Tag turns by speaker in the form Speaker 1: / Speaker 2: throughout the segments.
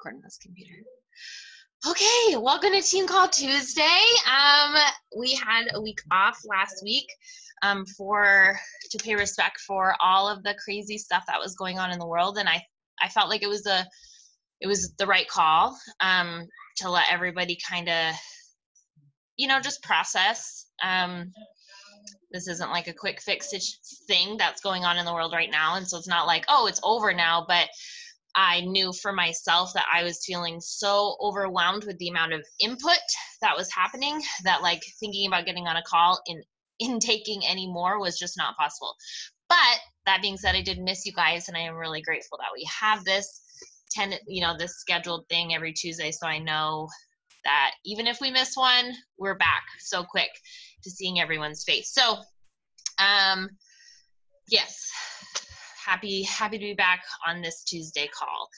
Speaker 1: recording this computer. Okay, welcome to Team Call Tuesday. We had a week off last week to pay respect for all of the crazy stuff that was going on in the world, and I felt like it was the right call to let everybody kind of, just process. This isn't like a quick fix thing that's going on in the world right now, and so it's not like, oh, it's over now, but I knew for myself that I was feeling so overwhelmed with the amount of input that was happening that like thinking about getting on a call and intaking any more was just not possible. But that being said, I did miss you guys, and I am really grateful that we have this this scheduled thing every Tuesday, so I know that even if we miss one, we're back so quick to seeing everyone's face. So yes, happy to be back on this Tuesday call.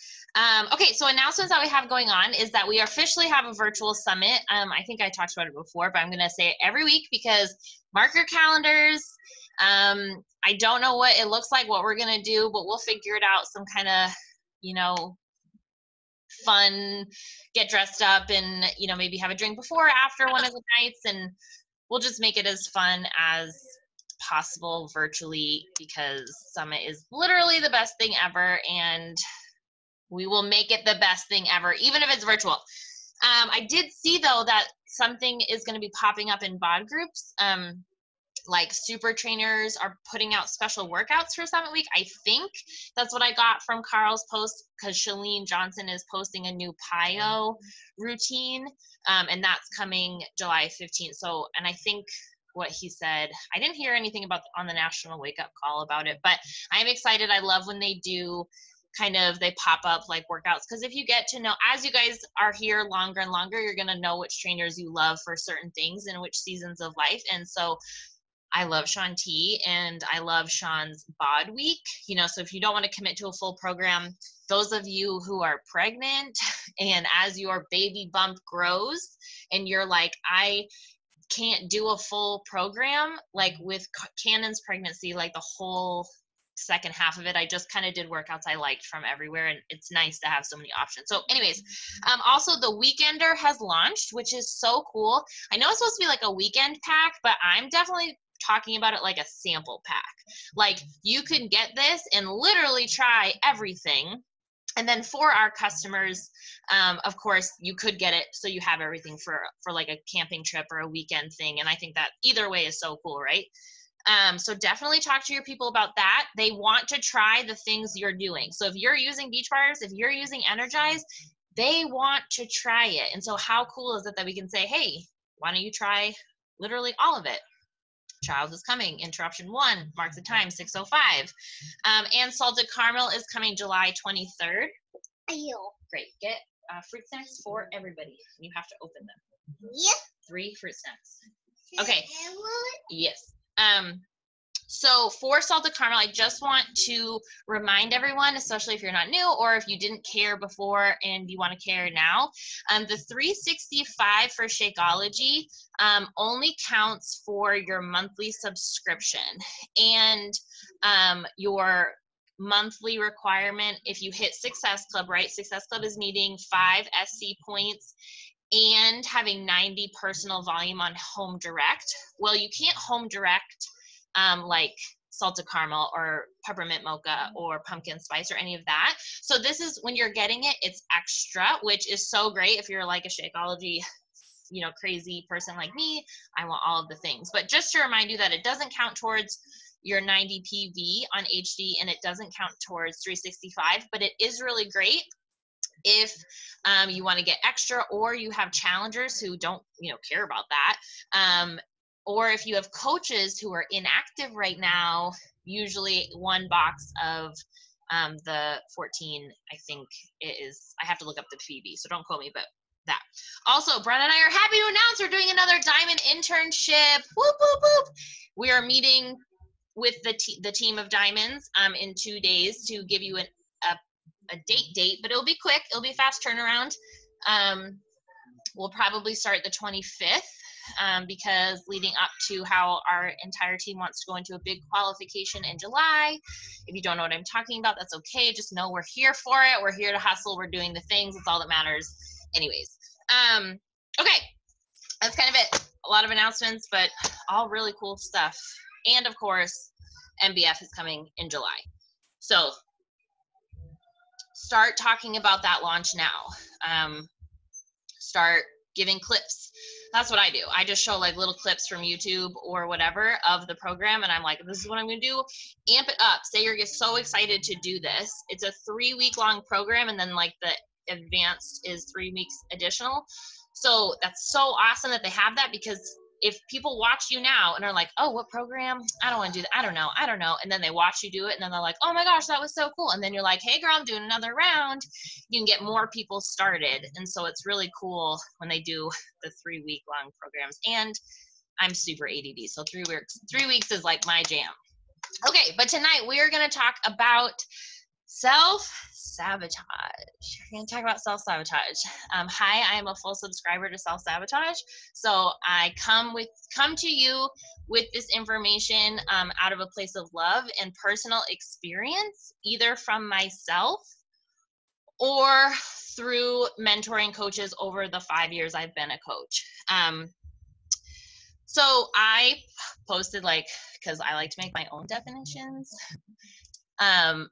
Speaker 1: Okay, so announcements that we have going on is that we officially have a virtual summit. I think I talked about it before, but I'm going to say it every week because mark your calendars. I don't know what it looks like, what we're going to do, but we'll figure it out, some kind of, fun, get dressed up and, maybe have a drink before or after one of the nights, and we'll just make it as fun as possible virtually because Summit is literally the best thing ever, and we will make it the best thing ever, even if it's virtual. I did see though that something is going to be popping up in bod groups. Like super trainers are putting out special workouts for Summit Week. I think that's what I got from Carl's post, because Shalene Johnson is posting a new PIO routine, and that's coming July 15th. So, and I think what he said, I didn't hear anything about on the National Wake Up Call about it, but I'm excited. I love when they do they pop up like workouts, because if you get to know, as you guys are here longer and longer, you're going to know which trainers you love for certain things and which seasons of life. And so I love Shaun T, and I love Shaun's bod week, so if you don't want to commit to a full program, those of you who are pregnant and as your baby bump grows and you're like, I can't do a full program, like with Cannon's pregnancy, like the whole second half of it, I just kind of did workouts I liked from everywhere, and it's nice to have so many options. So anyways, also the Weekender has launched, which is so cool. I know it's supposed to be like a weekend pack, but I'm definitely talking about it like a sample pack. Like you can get this and literally try everything. And then for our customers, of course, you could get it so you have everything for like a camping trip or a weekend thing. And I think that either way is so cool, right? So definitely talk to your people about that. They want to try the things you're doing. So if you're using Beach Bars, if you're using Energize, they want to try it. And so how cool is it that we can say, hey, why don't you try literally all of it? Child is coming, interruption 1, mark the time, 6:05. And salted caramel is coming July 23rd. Great. Get fruit snacks for everybody. You have to open them. Yeah. 3 fruit snacks. Okay. Yes. So for salted caramel, I just want to remind everyone, especially if you're not new or if you didn't care before and you want to care now, the $365 for Shakeology only counts for your monthly subscription, and your monthly requirement, if you hit Success Club, right? Success Club is needing 5 SC points and having 90 personal volume on home direct. Well, you can't home direct like salted caramel or peppermint mocha or pumpkin spice or any of that. So this is, when you're getting it, it's extra, which is so great if you're like a Shakeology, crazy person like me. I want all of the things. But just to remind you that it doesn't count towards your 90 PV on HD, and it doesn't count towards 365, but it is really great if you want to get extra, or you have challengers who don't care about that, or if you have coaches who are inactive right now. Usually 1 box of the 14, I think it is, I have to look up the PV, so don't quote me, but that. Also, Brenda and I are happy to announce we're doing another diamond internship. Whoop, whoop, whoop. We are meeting with the team of diamonds in 2 days to give you a date, but it'll be quick. It'll be a fast turnaround. We'll probably start the 25th because leading up to how our entire team wants to go into a big qualification in July. If you don't know what I'm talking about, that's okay. Just know we're here for it. We're here to hustle. We're doing the things. It's all that matters. Anyways, okay, that's kind of it. A lot of announcements, but all really cool stuff. And of course, MBF is coming in July. So start talking about that launch now. Start giving clips. That's what I do. I just show like little clips from YouTube or whatever of the program, and I'm like, this is what I'm gonna do. Amp it up. Say you're so excited to do this. It's a 3-week-long program, and then like the advanced is 3 weeks additional. So that's so awesome that they have that, because if people watch you now and are like, oh, what program? I don't want to do that. I don't know. And then they watch you do it, and then they're like, oh my gosh, that was so cool. And then you're like, hey girl, I'm doing another round. You can get more people started. And so it's really cool when they do the 3-week-long programs. And I'm super ADD, so 3 weeks is like my jam. Okay, but tonight we are going to talk about self-sabotage. We're going to talk about self-sabotage. Hi, I am a full subscriber to self-sabotage. So I come to you with this information out of a place of love and personal experience, either from myself or through mentoring coaches over the 5 years I've been a coach. So I posted, like, because I like to make my own definitions,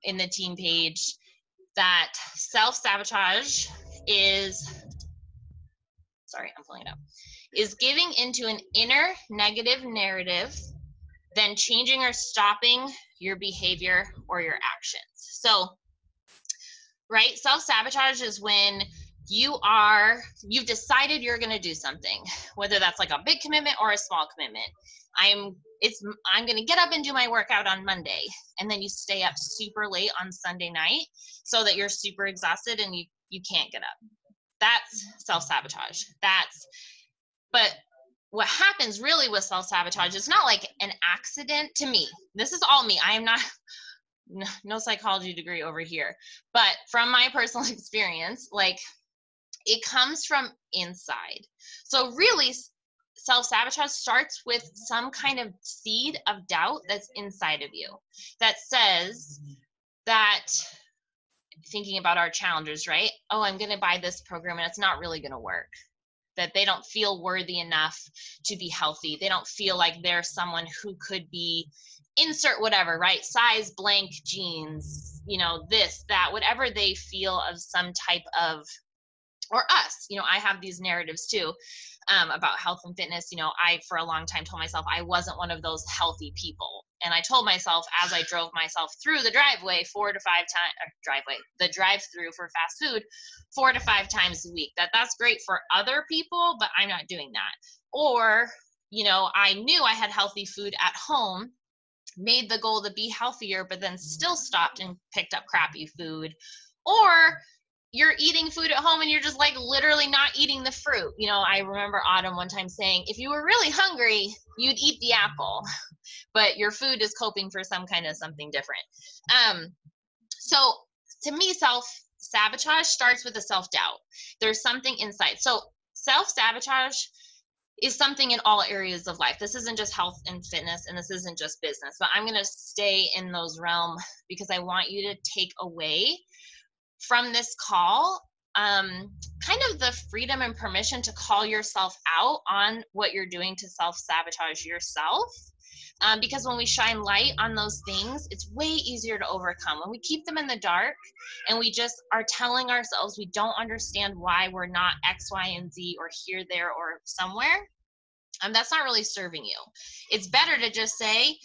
Speaker 1: in the team page, that self-sabotage is, sorry, I'm pulling it up, is giving into an inner negative narrative, then changing or stopping your behavior or your actions. So, right, self-sabotage is when you've decided you're going to do something, whether that's like a big commitment or a small commitment. I'm going to get up and do my workout on Monday, and then you stay up super late on Sunday night so that you're super exhausted and you can't get up. That's self-sabotage. But what happens really with self-sabotage is not like an accident to me. This is all me. I am not, no psychology degree over here, but from my personal experience, like, it comes from inside. So really, self-sabotage starts with some kind of seed of doubt that's inside of you that says that, thinking about our challengers, right? Oh, I'm going to buy this program and it's not really going to work. That they don't feel worthy enough to be healthy. They don't feel like they're someone who could be, insert whatever, right? Size blank jeans, this, that, whatever they feel of some type of, or us, I have these narratives too, about health and fitness. I, for a long time, told myself I wasn't one of those healthy people. And I told myself, as I drove myself through the driveway 4 to 5 times, the drive-through for fast food 4 to 5 times a week, that's great for other people, but I'm not doing that. Or, I knew I had healthy food at home, made the goal to be healthier, but then still stopped and picked up crappy food. Or you're eating food at home and you're just like literally not eating the fruit. I remember Autumn one time saying, if you were really hungry, you'd eat the apple, but your food is coping for some kind of something different. So to me, self-sabotage starts with a self-doubt. There's something inside. So self-sabotage is something in all areas of life. This isn't just health and fitness, and this isn't just business, but I'm going to stay in those realms because I want you to take away from this call kind of the freedom and permission to call yourself out on what you're doing to self-sabotage yourself. Because when we shine light on those things, it's way easier to overcome. When we keep them in the dark and we just are telling ourselves we don't understand why we're not X, Y, and Z, or here, there, or somewhere, that's not really serving you. It's better to just say,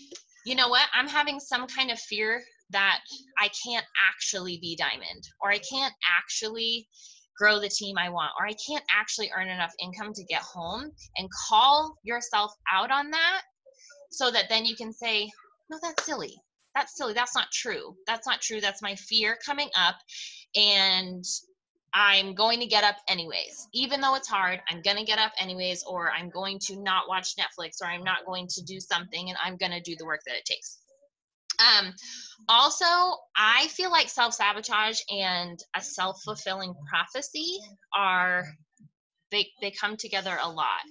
Speaker 1: you know what, I'm having some kind of fear that I can't actually be diamond, or I can't actually grow the team I want, or I can't actually earn enough income to get home, and call yourself out on that so that then you can say, no, that's silly. That's silly. That's not true. That's not true. That's my fear coming up, and I'm going to get up anyways. Even though it's hard, I'm going to get up anyways, or I'm going to not watch Netflix, or I'm not going to do something, and I'm going to do the work that it takes. Also, I feel like self-sabotage and a self-fulfilling prophecy are They come together a lot.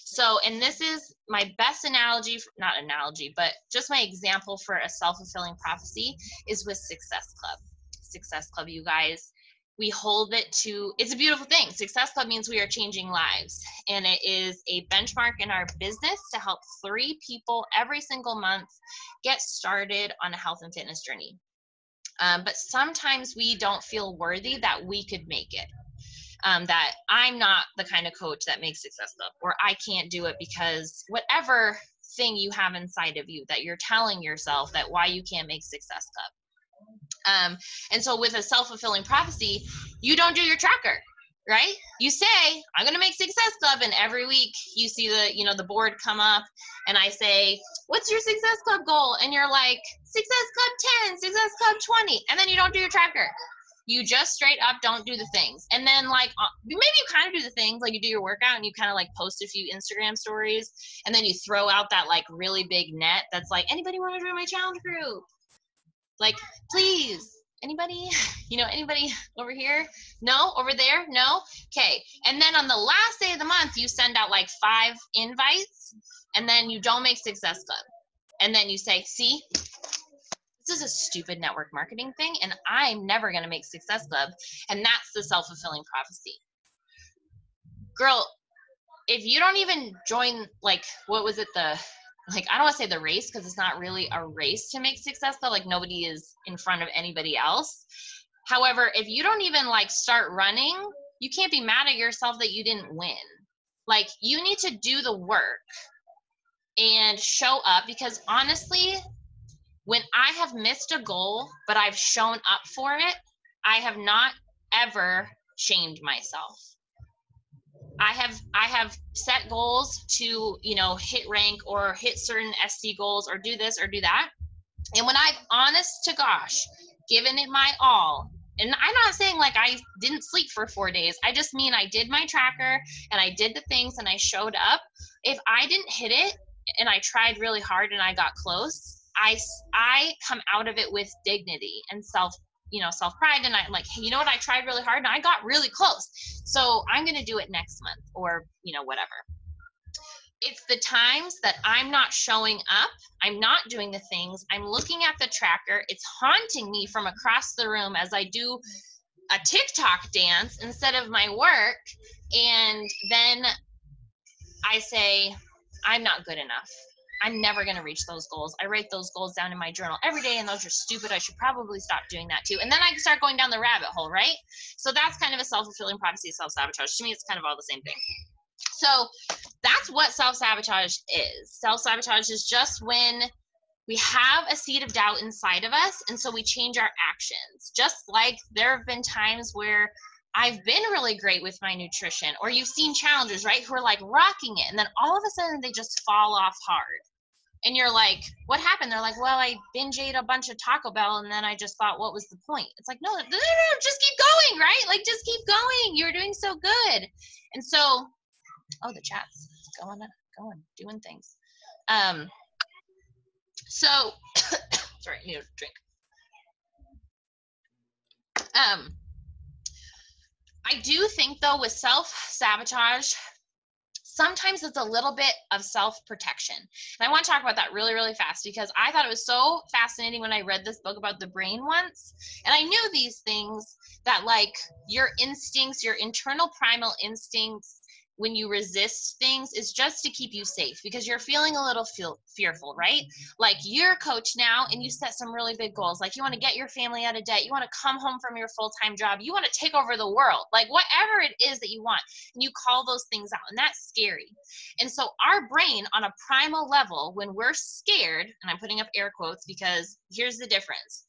Speaker 1: So, and this is my best analogy, not analogy, but just my example for a self-fulfilling prophecy is with Success Club. Success Club, you guys, we hold it to, it's a beautiful thing. Success Club means we are changing lives. And it is a benchmark in our business to help 3 people every single month get started on a health and fitness journey. But sometimes we don't feel worthy that we could make it. That I'm not the kind of coach that makes Success Club, or I can't do it because whatever thing you have inside of you that you're telling yourself that why you can't make Success Club. And so with a self-fulfilling prophecy, you don't do your tracker, right? You say, I'm going to make Success Club. And every week you see the board come up and I say, what's your Success Club goal? And you're like, Success Club 10, Success Club 20. And then you don't do your tracker. You just straight up don't do the things. And then maybe you kind of do the things, like you do your workout and you kind of like post a few Instagram stories and then you throw out that like really big net that's like, anybody want to join my challenge group? Like, please, anybody, anybody over here? No, over there? No? Okay. And then on the last day of the month, you send out like 5 invites and then you don't make Success Club. And then you say, see, this is a stupid network marketing thing and I'm never going to make Success Club. And that's the self-fulfilling prophecy. Girl, if you don't even join, like, what was it? I don't want to say the race because it's not really a race to make Success Club. Like nobody is in front of anybody else. However, if you don't even like start running, you can't be mad at yourself that you didn't win. Like you need to do the work and show up, because honestly, when I have missed a goal, but I've shown up for it, I have not ever shamed myself. I have set goals to, hit rank or hit certain SC goals or do this or do that. And when I've honest to gosh, given it my all, and I'm not saying like I didn't sleep for 4 days. I just mean I did my tracker and I did the things and I showed up. If I didn't hit it and I tried really hard and I got close, I come out of it with dignity and self-pride. And I'm like, hey, you know what? I tried really hard and I got really close. So I'm going to do it next month or, whatever. It's the times that I'm not showing up. I'm not doing the things. I'm looking at the tracker. It's haunting me from across the room as I do a TikTok dance instead of my work. And then I say, I'm not good enough. I'm never going to reach those goals. I write those goals down in my journal every day and those are stupid. I should probably stop doing that too. And then I start going down the rabbit hole, right? So that's kind of a self-fulfilling prophecy, self-sabotage. To me, it's kind of all the same thing. So that's what self-sabotage is. Self-sabotage is just when we have a seed of doubt inside of us and so we change our actions. Just like there have been times where I've been really great with my nutrition, or you've seen challengers, right, who are like rocking it and then all of a sudden they just fall off hard. And you're like, what happened? They're like, well, I binge ate a bunch of Taco Bell and then I just thought, what was the point? It's like, no, just keep going, right? Like, just keep going. You're doing so good. And so, oh, the chat's going, doing things. So, sorry, I need a drink. I do think, though, with self-sabotage, sometimes it's a little bit of self-protection. And I want to talk about that really, really fast because I thought it was so fascinating when I read this book about the brain once. And I knew these things that like your instincts, your internal primal instincts, when you resist things is just to keep you safe because you're feeling a little fearful, right? Like you're a coach now and you set some really big goals. Like you want to get your family out of debt. You want to come home from your full-time job. You want to take over the world, like whatever it is that you want. And you call those things out and that's scary. And so our brain on a primal level, when we're scared, and I'm putting up air quotes because here's the difference.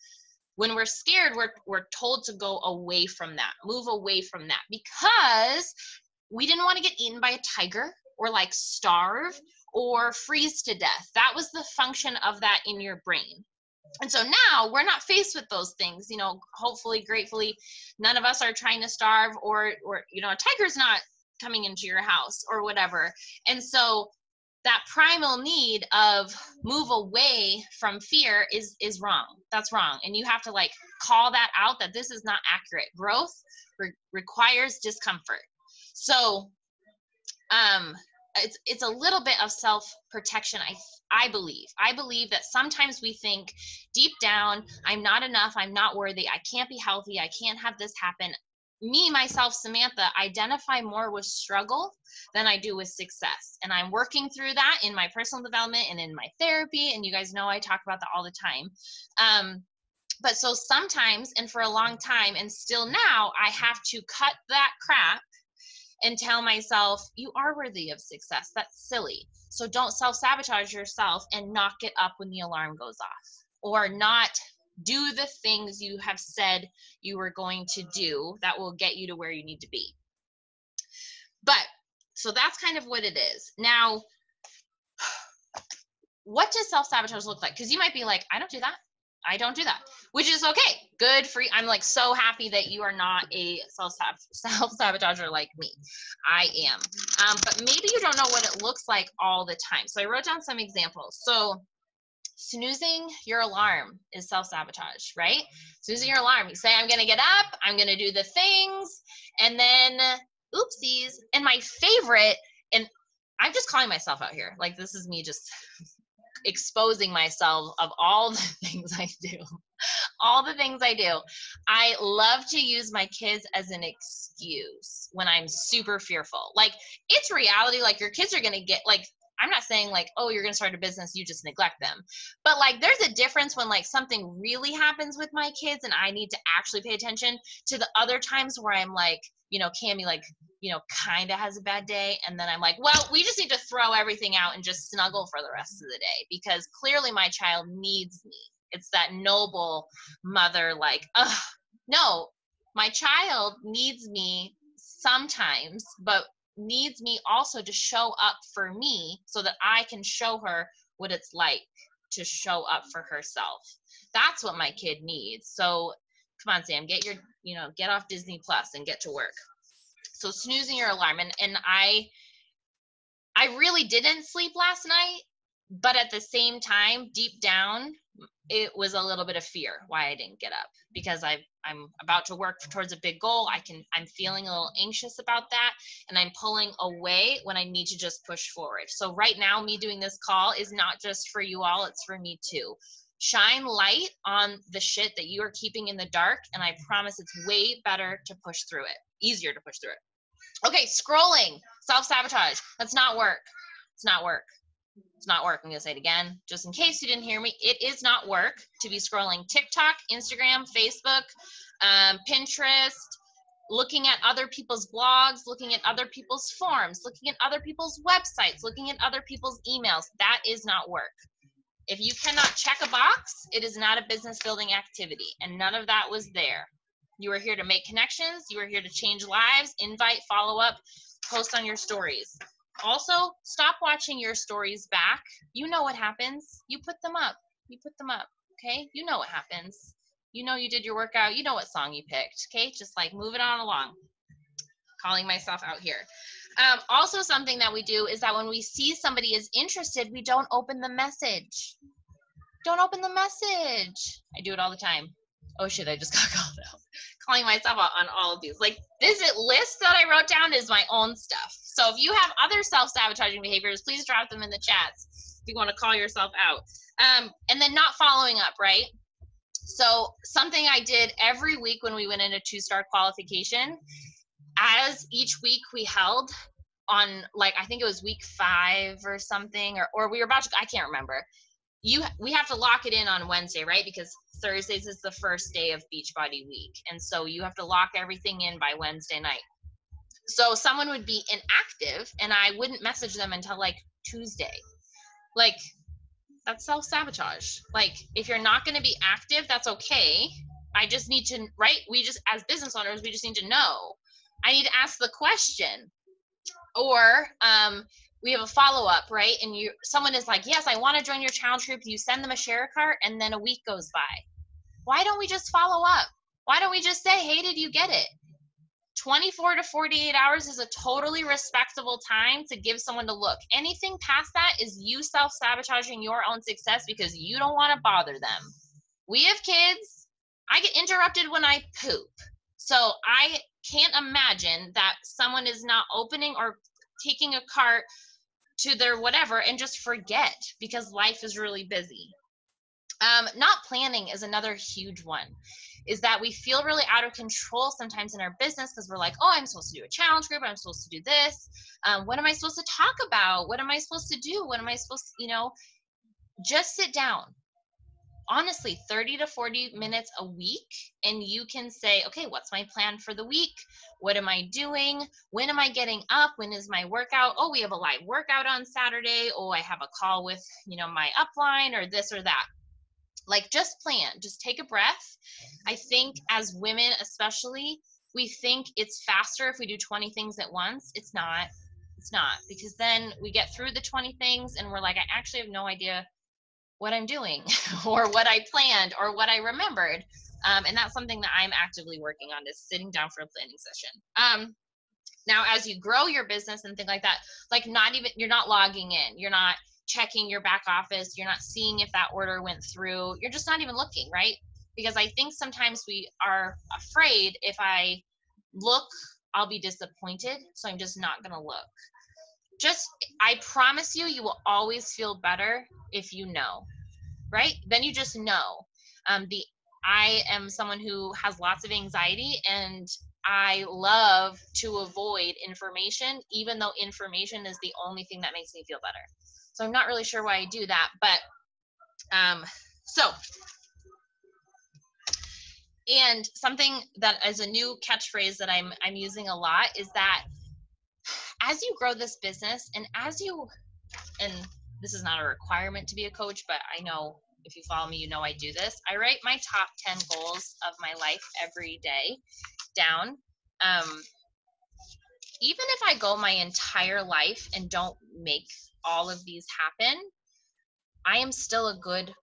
Speaker 1: When we're scared, we're told to go away from that, move away from that because we didn't want to get eaten by a tiger or like starve or freeze to death. That was the function of that in your brain. And so now we're not faced with those things, hopefully, gratefully, none of us are trying to starve or a tiger's not coming into your house or whatever. And so that primal need of move away from fear is wrong. That's wrong. And you have to like call that out that this is not accurate. Growth requires discomfort. So it's a little bit of self-protection. I believe that sometimes we think deep down, I'm not enough, I'm not worthy, I can't be healthy, I can't have this happen. Me, myself, Samantha, identify more with struggle than I do with success. And I'm working through that in my personal development and in my therapy. And you guys know I talk about that all the time. But so sometimes, and for a long time, and still now, I have to cut that crap and tell myself, you are worthy of success. That's silly. So don't self-sabotage yourself and not get up when the alarm goes off, or not do the things you have said you were going to do that will get you to where you need to be. But so that's kind of what it is. Now, what does self-sabotage look like? Because you might be like, I don't do that. I don't do that, which is okay. Good for you. I'm like so happy that you are not a self-sabotager like me. I am. But maybe you don't know what it looks like all the time. So I wrote down some examples. So snoozing your alarm is self-sabotage, right? Snoozing your alarm. You say, I'm going to get up, I'm going to do the things, and then oopsies. And my favorite, and I'm just calling myself out here. Like, this is me just exposing myself of all the things I do. All the things I do. I love to use my kids as an excuse when I'm super fearful. Like, it's reality. Like, your kids are going to get, like, I'm not saying like, oh, you're going to start a business, you just neglect them. But like, there's a difference when like something really happens with my kids and I need to actually pay attention, to the other times where I'm like, you know, Cammie, like, you know, kind of has a bad day. And then I'm like, well, we just need to throw everything out and just snuggle for the rest of the day, because clearly my child needs me. It's that noble mother, like, no, my child needs me sometimes, but needs me also to show up for me so that I can show her what it's like to show up for herself. That's what my kid needs. So come on, Sam, get your, you know, get off Disney Plus and get to work. So snoozing your alarm. And I really didn't sleep last night, but at the same time, deep down, it was a little bit of fear why I didn't get up, because I'm about to work towards a big goal. I'm feeling a little anxious about that, and I'm pulling away when I need to just push forward. So right now, me doing this call is not just for you all, it's for me too. Shine light on the shit that you are keeping in the dark, and I promise it's way better to push through it, easier to push through it. Okay, scrolling, self-sabotage. That's not work. It's not work. It's not work. I'm going to say it again, just in case you didn't hear me. It is not work to be scrolling TikTok, Instagram, Facebook, Pinterest, looking at other people's blogs, looking at other people's forums, looking at other people's websites, looking at other people's emails. That is not work. If you cannot check a box, it is not a business building activity, and none of that was there. You are here to make connections. You are here to change lives, invite, follow up, post on your stories. Also, stop watching your stories back. You know what happens. You put them up. You put them up, okay? You know what happens. You know you did your workout. You know what song you picked, okay? Just like move it on along. Calling myself out here. Also, something that we do is that when we see somebody is interested, we don't open the message. Don't open the message. I do it all the time. Oh shit, I just got called out. Calling myself out on all of these. Like, this list that I wrote down is my own stuff. So if you have other self-sabotaging behaviors, please drop them in the chats if you want to call yourself out. And then not following up, right? So something I did every week when we went into 2-star qualification, as each week we held on, like, I think it was week 5 or something, or we were about to, I can't remember. We have to lock it in on Wednesday, right? Because Thursdays is the first day of Beachbody week. And so you have to lock everything in by Wednesday night. So someone would be inactive and I wouldn't message them until like Tuesday. Like, that's self-sabotage. Like, if you're not going to be active, that's okay. I just need to, right? We just, as business owners, we just need to know. I need to ask the question. Or, we have a follow-up, right? And someone is like, yes, I want to join your challenge group. You send them a share cart and then a week goes by. Why don't we just follow up? Why don't we just say, hey, did you get it? 24 to 48 hours is a totally respectable time to give someone to look. Anything past that is you self-sabotaging your own success because you don't want to bother them. We have kids. I get interrupted when I poop. So I can't imagine that someone is not opening or taking a cart to their whatever and just forget because life is really busy. Not planning is another huge one, is that we feel really out of control sometimes in our business because we're like, oh, I'm supposed to do a challenge group. I'm supposed to do this. What am I supposed to talk about? What am I supposed to do? What am I supposed to, just sit down. Honestly, 30 to 40 minutes a week, and you can say, okay, what's my plan for the week? What am I doing? When am I getting up? When is my workout? Oh, we have a live workout on Saturday. Oh, I have a call with, my upline or this or that. Like, just plan, just take a breath. I think as women, especially, we think it's faster if we do 20 things at once. It's not, because then we get through the 20 things and we're like, I actually have no idea what I'm doing or what I planned or what I remembered. And that's something that I'm actively working on, is sitting down for a planning session. Now, as you grow your business and things like that, like you're not logging in, you're not checking your back office, you're not seeing if that order went through, you're just not even looking, right? Because I think sometimes we are afraid, if I look, I'll be disappointed, so I'm just not gonna look. I promise you, you will always feel better if you know, right? Then you just know. I am someone who has lots of anxiety, and I love to avoid information, even though information is the only thing that makes me feel better. So I'm not really sure why I do that, but and something that is a new catchphrase that I'm using a lot is that as you grow this business, and this is not a requirement to be a coach, but I know if you follow me, I do this. I write my top 10 goals of my life every day down. Even if I go my entire life and don't make all of these happen, I am still a good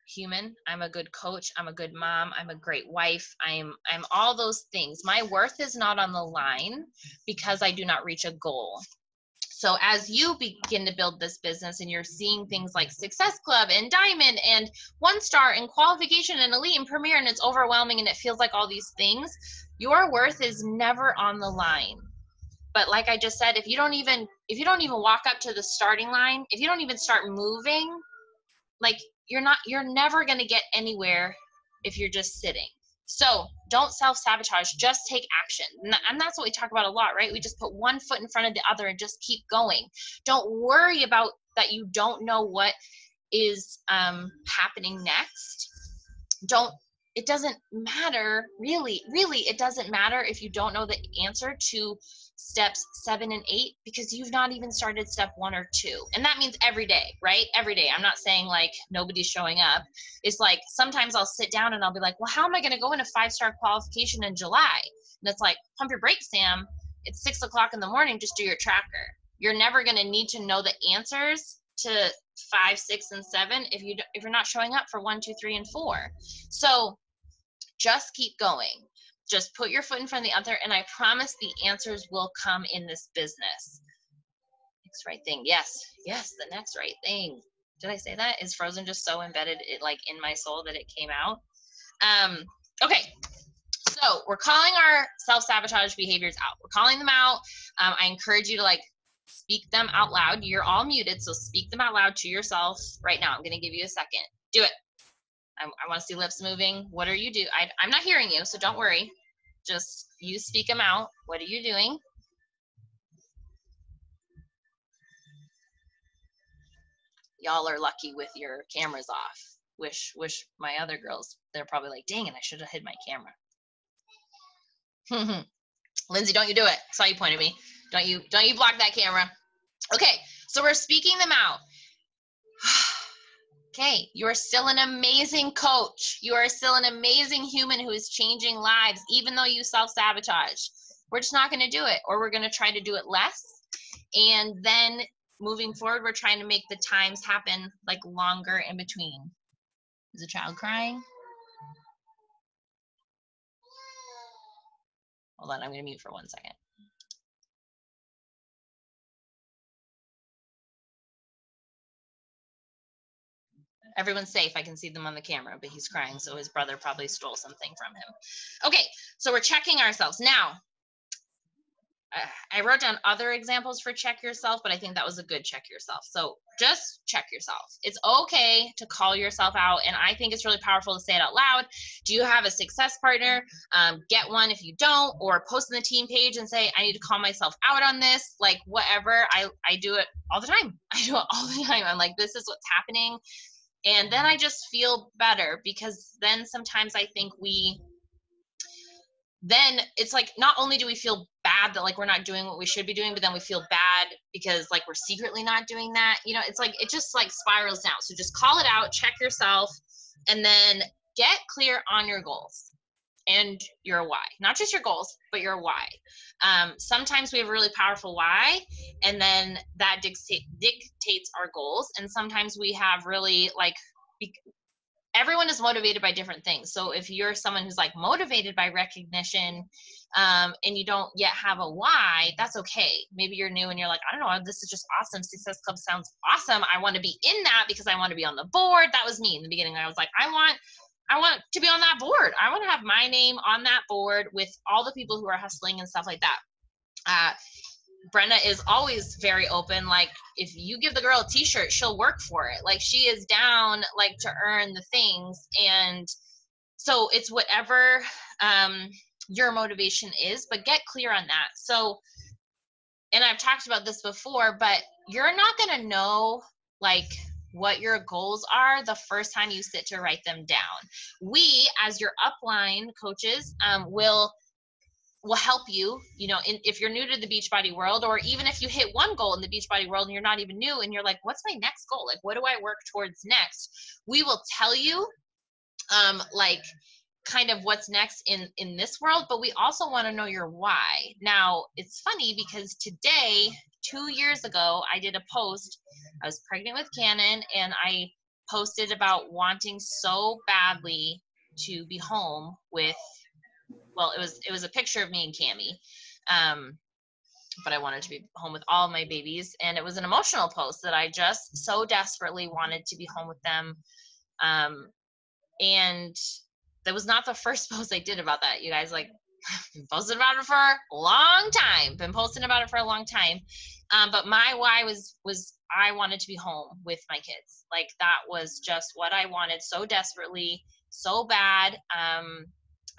Speaker 1: human. I'm a good coach. I'm a good mom. I'm a great wife. I'm all those things. My worth is not on the line because I do not reach a goal. So as you begin to build this business and you're seeing things like Success Club and Diamond and 1-star and qualification and elite and premier, and it's overwhelming and it feels like all these things, your worth is never on the line. But like I just said, if you don't even walk up to the starting line, if you don't even start moving, like you're never going to get anywhere if you're just sitting. So don't self-sabotage, just take action. And that's what we talk about a lot, right? We just put one foot in front of the other and just keep going. Don't worry about that you don't know what is happening next. It doesn't matter, really, it doesn't matter if you don't know the answer to steps 7 and 8, because you've not even started step 1 or 2. And that means every day, right? Every day. I'm not saying like nobody's showing up. It's like sometimes I'll sit down and I'll be like, well, how am I going to go in a 5-star qualification in July? And it's like, pump your brakes, Sam. It's 6 o'clock in the morning. Just do your tracker. You're never going to need to know the answers to 5, 6, and 7 if you're not showing up for 1, 2, 3, and 4. So just keep going. Just put your foot in front of the other, and I promise the answers will come in this business. Next right thing. Yes, the next right thing. Did I say that? Is Frozen just so embedded in my soul that it came out? Okay. So we're calling our self-sabotage behaviors out. We're calling them out. I encourage you to speak them out loud. You're all muted, so speak them out loud to yourself right now. I'm going to give you a second. Do it. I want to see lips moving. What are you doing? I'm not hearing you, so don't worry. Just you speak them out. What are you doing? Y'all are lucky with your cameras off. Wish my other girls, they're probably like, dang it, I should have hid my camera. Lindsay, don't you do it. I saw you point at me. Don't you block that camera. Okay, so we're speaking them out. Okay, you are still an amazing coach. You are still an amazing human who is changing lives, even though you self-sabotage. We're just not going to do it, or we're going to try to do it less. And then moving forward, we're trying to make the times happen longer in between. Is a child crying? Hold on, I'm going to mute for 1 second. Everyone's safe. I can see them on the camera, but he's crying, so his brother probably stole something from him. Okay, so we're checking ourselves. Now, I wrote down other examples for check yourself, but I think that was a good check yourself. So just check yourself. It's okay to call yourself out. And I think it's really powerful to say it out loud. Do you have a success partner? Get one if you don't, or post on the team page and say, I need to call myself out on this, like whatever. I do it all the time. I do it all the time. I'm like, this is what's happening. And then I just feel better, because then sometimes I think then it's like, not only do we feel bad that like we're not doing what we should be doing, but then we feel bad because like we're secretly not doing that. You know, it's like, it just like spirals down. So just call it out, check yourself, and then get clear on your goals and your why. Not just your goals, but your why. Sometimes we have a really powerful why, and then that dictates our goals. And sometimes we have really like, everyone is motivated by different things. So if you're someone who's like motivated by recognition, and you don't yet have a why, that's okay. Maybe you're new and you're like, I don't know, this is just awesome. Success Club sounds awesome. I want to be in that because I want to be on the board. That was me in the beginning. I was like, I want to be on that board. I want to have my name on that board with all the people who are hustling and stuff like that. Brenna is always very open. Like, if you give the girl a t-shirt, she'll work for it. Like, she is down like to earn the things. And so it's whatever your motivation is, but get clear on that. So, and I've talked about this before, but you're not going to know like what your goals are the first time you sit to write them down. We, as your upline coaches, will help you, you know, if you're new to the Beachbody world, or even if you hit one goal in the Beachbody world and you're not even new and you're like, what's my next goal? Like, what do I work towards next? We will tell you, like, kind of what's next in this world, but we also want to know your why. Now, it's funny because today, 2 years ago, I did a post. I was pregnant with Cannon, and I posted about wanting so badly to be home with, well, it was a picture of me and Cammie, but I wanted to be home with all my babies, and it was an emotional post that I just so desperately wanted to be home with them, and that was not the first post I did about that, you guys. Like, been posting about it for a long time, but my why was I wanted to be home with my kids. Like, that was just what I wanted so desperately, so bad.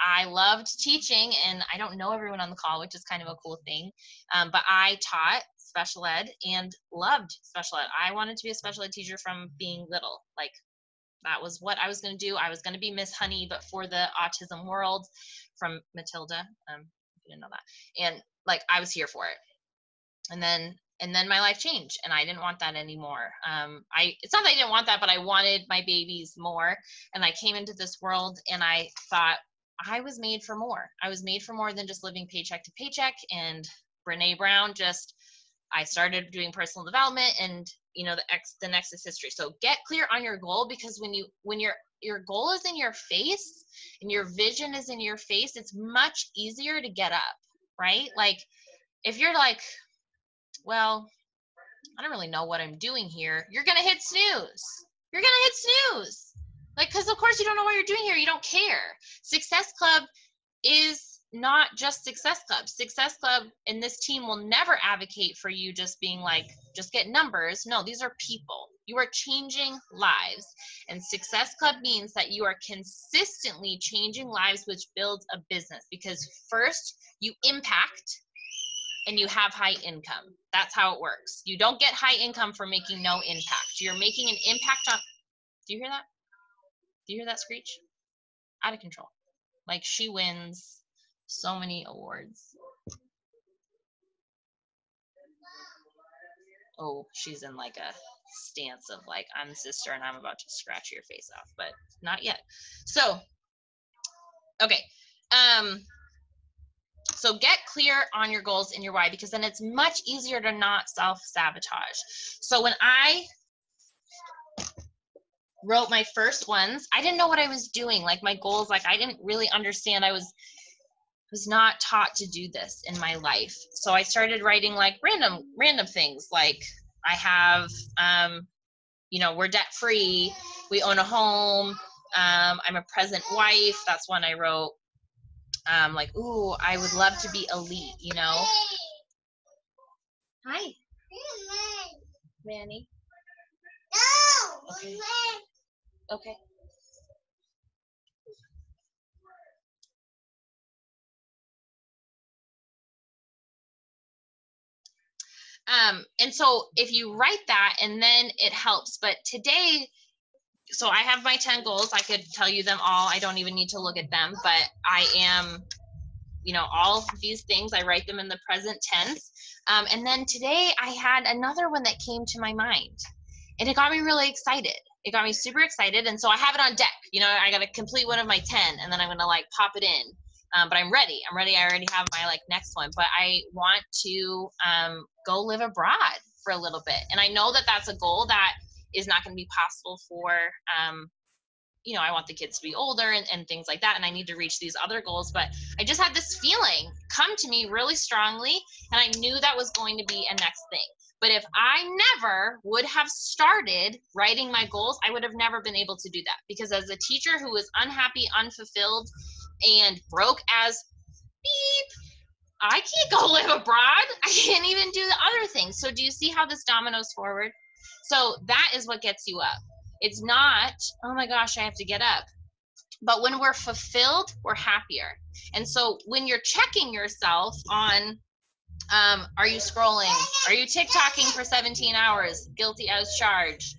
Speaker 1: I loved teaching, and I don't know everyone on the call, which is kind of a cool thing, but I taught special ed and loved special ed. I wanted to be a special ed teacher from being little. Like, that was what I was going to do. I was going to be Miss Honey, but for the autism world, from Matilda. If you didn't know that. And like, I was here for it. And then my life changed, and I didn't want that anymore. It's not that I didn't want that, but I wanted my babies more. And I came into this world, and I thought I was made for more. I was made for more than just living paycheck to paycheck. And Brene Brown I started doing personal development, and you know, the next is history. So get clear on your goal, because when your goal is in your face and your vision is in your face, it's much easier to get up, right? Like, if you're like, well, I don't really know what I'm doing here, you're going to hit snooze. Like, because of course you don't know what you're doing here. You don't care. Success Club is not just Success Club. Success Club and this team will never advocate for you just being like, just get numbers. No, these are people. You are changing lives. And Success Club means that you are consistently changing lives, which builds a business. Because first, you impact, and you have high income. That's how it works. You don't get high income for making no impact. You're making an impact on, do you hear that? Do you hear that screech? Out of control. Like, she wins so many awards. Oh, she's in like a stance of like, I'm the sister and I'm about to scratch your face off, but not yet. So, okay. So get clear on your goals and your why, because then it's much easier to not self-sabotage. So when I wrote my first ones, I didn't know what I was doing. Like, my goals, like, I didn't really understand. I was not taught to do this in my life. So I started writing like random things. Like, I have, you know, we're debt free. We own a home. I'm a present wife. That's one I wrote. Like, ooh, I would love to be elite, you know? Manny?
Speaker 2: No.
Speaker 1: Okay. Okay. And so if you write that, and then it helps. But today, so I have my 10 goals. I could tell you them all. I don't even need to look at them, but I am, all of these things, I write them in the present tense. And then today I had another one that came to my mind, and it got me really excited. It got me super excited. And so I have it on deck. I got to complete one of my 10, and then I'm going to pop it in. But I'm ready. I already have my next one, but I want to go live abroad for a little bit. And I know that that's a goal that is not going to be possible for, I want the kids to be older and things like that. And I need to reach these other goals, but I just had this feeling come to me really strongly. And I knew that was going to be a next thing. But if I never would have started writing my goals, I would have never been able to do that. Because as a teacher who was unhappy, unfulfilled, and broke as beep, I can't go live abroad. I can't even do the other things. So do you see how this dominoes forward? So that is what gets you up. It's not, oh my gosh, I have to get up. But when we're fulfilled, we're happier. And so when you're checking yourself on, are you scrolling? Are you TikToking for 17 hours? Guilty as charged.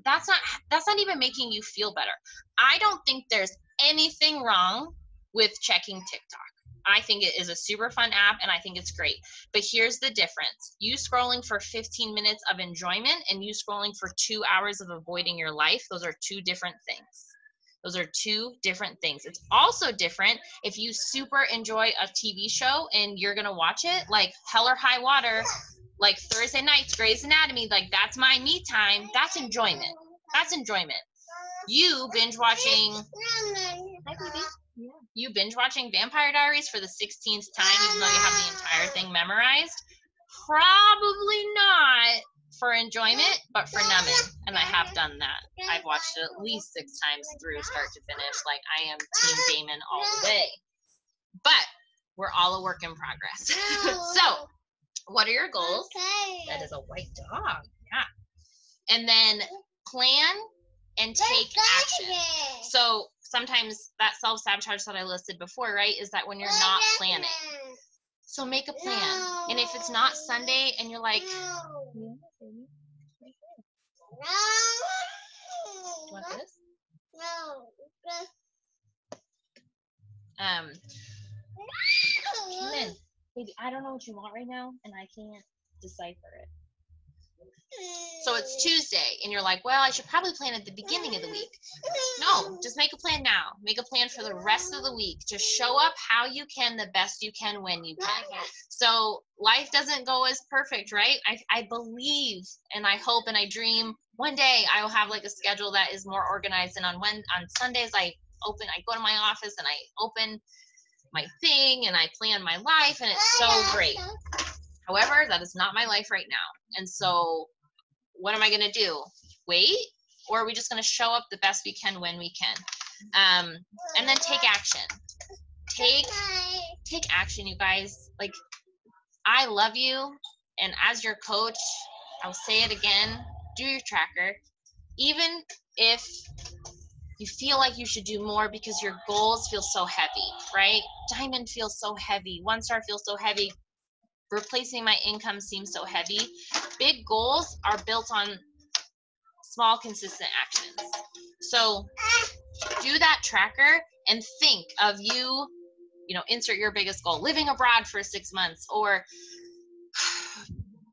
Speaker 1: That's not even making you feel better. I don't think there's anything wrong with checking TikTok. I think it is a super fun app, and I think it's great. But here's the difference. You scrolling for 15 minutes of enjoyment and you scrolling for 2 hours of avoiding your life, those are two different things. Those are two different things. It's also different if you super enjoy a TV show and you're going to watch it, like Hell or High Water, like Thursday nights, Grey's Anatomy, that's my me time. That's enjoyment. That's enjoyment. You binge watching, hi baby. Yeah. You binge watching Vampire Diaries for the 16th time, even though you have the entire thing memorized? Probably not for enjoyment, but for numbing. And I have done that. I've watched it at least 6 times through start to finish. I am Team Damon all the way. But we're all a work in progress. So, what are your goals? Okay. That is a white dog. Yeah. And then plan and take action. So sometimes that self-sabotage that I listed before, right, is that when you're not planning. So make a plan. And if it's not Sunday and you're like, no. You want this? No. Come in. Baby, I don't know what you want right now, and I can't decipher it. So it's Tuesday, and you're like, well, I should probably plan at the beginning of the week. No, just make a plan now. Make a plan for the rest of the week. Just show up how you can, the best you can, when you can. So life doesn't go as perfect, right? I believe, and I hope, and I dream one day I will have a schedule that is more organized. And on Sundays, I go to my office and I open my thing and I plan my life, and it's so great. However, that is not my life right now. And so what am I going to do? Wait? Or are we just going to show up the best we can when we can? And then take action. Take action, you guys. I love you. And as your coach, I'll say it again, do your tracker. Even if you feel like you should do more because your goals feel so heavy, right? Diamond feels so heavy. 1-star feels so heavy. Replacing my income seems so heavy. Big goals are built on small, consistent actions. So do that tracker and think of you, insert your biggest goal, living abroad for 6 months, or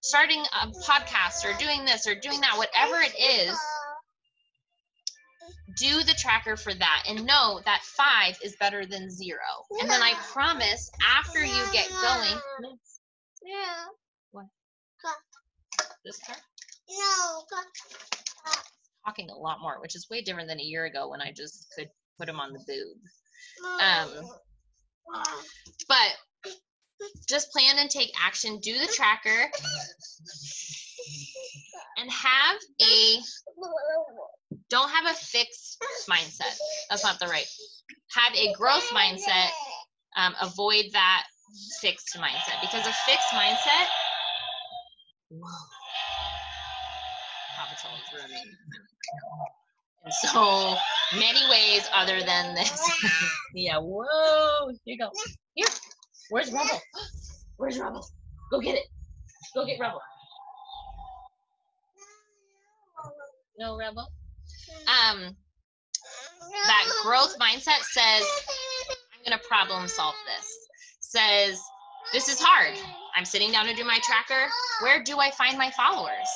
Speaker 1: starting a podcast, or doing this or doing that, whatever it is. Do the tracker for that and know that 5 is better than 0. And then I promise after you get going.
Speaker 2: Yeah.
Speaker 1: What? This car?
Speaker 2: No.
Speaker 1: Talking a lot more, which is way different than a year ago when I just could put him on the boob. But just plan and take action. Do the tracker and don't have a fixed mindset. That's not the right. Have a growth mindset. Avoid that fixed mindset, because a fixed mindset, children in so many ways other than this. Yeah, whoa, here you go. Here, where's Rebel? Where's Rebel? Go get it. Go get Rebel. No, Rebel? That growth mindset says, I'm going to problem solve this. Says, this is hard. I'm sitting down to do my tracker. Where do I find my followers?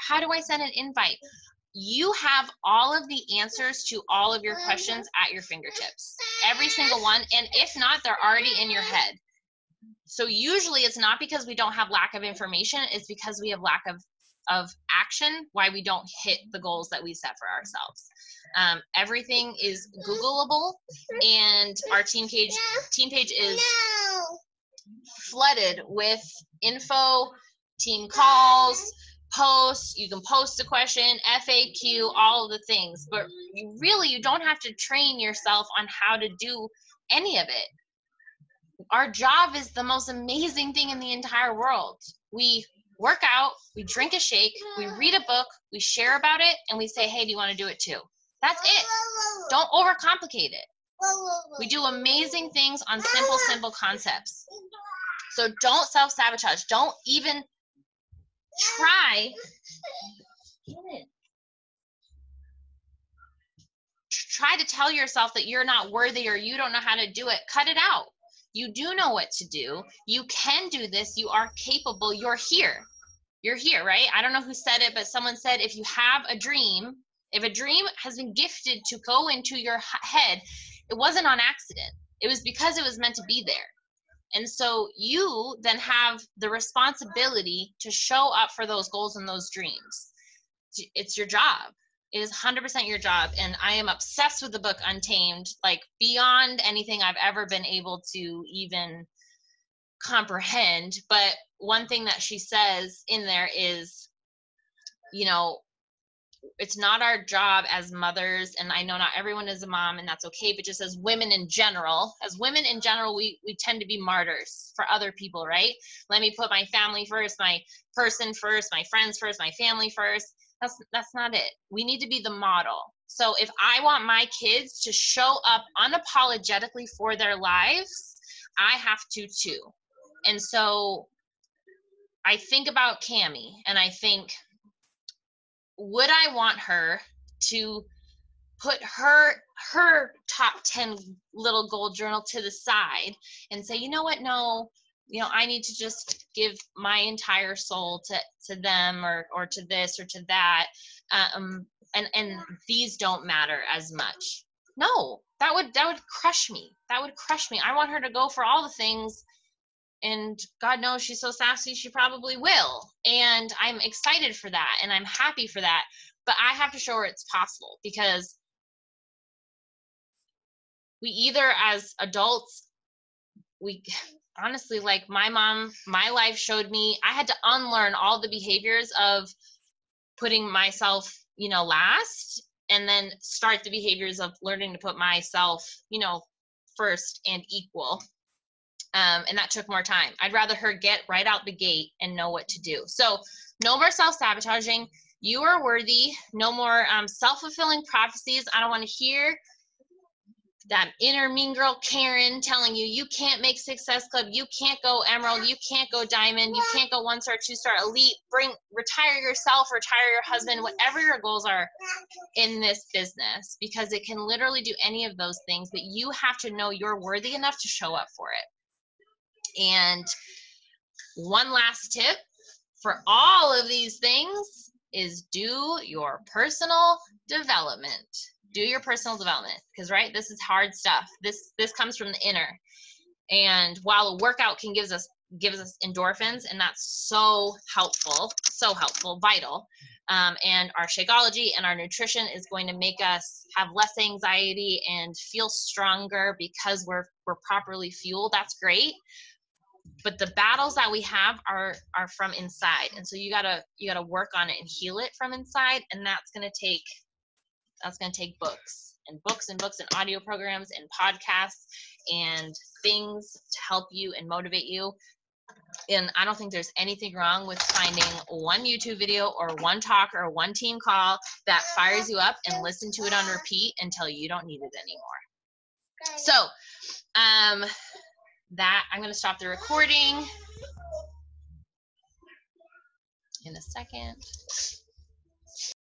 Speaker 1: How do I send an invite? You have all of the answers to all of your questions at your fingertips. Every single one. And if not, they're already in your head. So usually it's not because we don't have lack of information. It's because we have lack of action, why we don't hit the goals that we set for ourselves. Everything is Googleable, and our team page is flooded with info, team calls, posts. You can post a question, FAQ, all of the things, but you don't have to train yourself on how to do any of it. Our job is the most amazing thing in the entire world. We work out, we drink a shake, we read a book, we share about it, and we say, hey, do you want to do it too? That's it. Don't overcomplicate it. We do amazing things on simple concepts. So don't self-sabotage. Don't even try to tell yourself that you're not worthy or you don't know how to do it. Cut it out. You do know what to do. You can do this. You are capable. You're here. You're here, right? I don't know who said it, but someone said if you have a dream, if a dream has been gifted to go into your head, it wasn't on accident. It was because it was meant to be there. And so you then have the responsibility to show up for those goals and those dreams. It's your job. It is 100% your job. And I am obsessed with the book Untamed, like beyond anything I've ever been able to even comprehend. But one thing that she says in there is, it's not our job as mothers, and I know not everyone is a mom, and that's okay, but just as women in general, we tend to be martyrs for other people, right? Let me put my family first, my person first, my friends first, my family first. That's not it. We need to be the model. So if I want my kids to show up unapologetically for their lives, I have to too. And so I think about Cammie, and I think, would I want her to put her top 10 little goal journal to the side and say, you know what, no, I need to just give my entire soul to them or to this or to that, and these don't matter as much. No, that would crush me. That would crush me. I want her to go for all the things. And God knows she's so sassy, she probably will. And I'm excited for that, and I'm happy for that. But I have to show her it's possible, because we either, as adults, honestly, like my mom, my life showed me I had to unlearn all the behaviors of putting myself, last, and then start the behaviors of learning to put myself, first and equal. And that took more time. I'd rather her get right out the gate and know what to do. So no more self-sabotaging. You are worthy. No more self-fulfilling prophecies. I don't want to hear that inner mean girl Karen telling you, you can't make Success Club, you can't go Emerald, you can't go Diamond, you can't go 1-star, 2-star, Elite. Retire yourself, retire your husband, whatever your goals are in this business, because it can literally do any of those things, but you have to know you're worthy enough to show up for it. And one last tip for all of these things is do your personal development. Do your personal development, because this is hard stuff. This comes from the inner. And while a workout can gives us endorphins, and that's so helpful, vital. And our Shakeology and our nutrition is going to make us have less anxiety and feel stronger because we're properly fueled. That's great. But the battles that we have are from inside. And so you gotta work on it and heal it from inside. And that's gonna take books and books and books and audio programs and podcasts and things to help you and motivate you. And I don't think there's anything wrong with finding one YouTube video or one talk or one team call that fires you up and listen to it on repeat until you don't need it anymore. So that I'm going to stop the recording in a second.